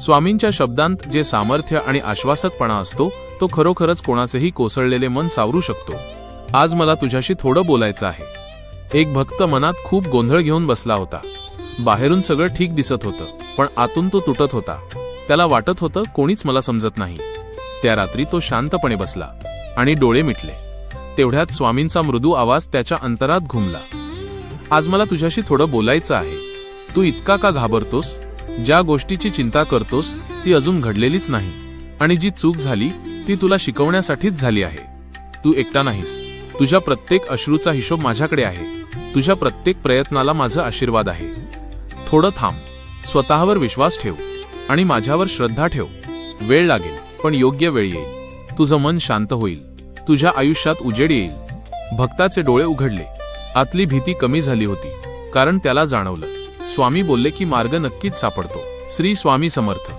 स्वामींच्या शब्दांत जे सामर्थ्य आणि आश्वासकपणा असतो तो खरोखरच कोणाचेही कोसळलेले मन सावरू शकतो। आज मला तुझ्याशी थोडं बोलायचं आहे। एक भक्त मनात खूप गोंधळ घेऊन बसला होता। बाहेरून सगळं ठीक दिसत होतं, पण आतून तो तुटत होता। त्याला वाटत होतं कोणीच मला समजत नाही। त्या रात्री तो शांतपणे बसला आणि डोळे मिटले। तेवढ्यात स्वामींचा मृदू आवाज त्याच्या अंतरात घुमला। आज मला तुझ्याशी थोडं बोलायचं आहे। तू इतका का घाबरतोस? ज्या गोष्टीची चिंता करतोस ती अजून घडलेलीच नाही, आणि जी चूक झाली ती तुला शिकवण्यासाठीच झाली आहे। तू एकटा नाहीस। तुझ्या प्रत्येक अश्रूचा हिशोब माझ्याकडे आहे। तुझ्या प्रत्येक प्रयत्नाला माझा आशीर्वाद आहे। थोडं थांब, स्वतःवर विश्वास ठेव आणि माझ्यावर श्रद्धा ठेव। वेळ लागेल, पण योग्य वेळ येईल। तुझं मन शांत होईल, तुझ्या आयुष्यात उजेड येईल। भक्ताचे डोळे उघडले। आतली भीती कमी झाली होती, कारण त्याला जाणवलं स्वामी बोलले की मार्ग नक्कीच सापडतो। श्री स्वामी समर्थ।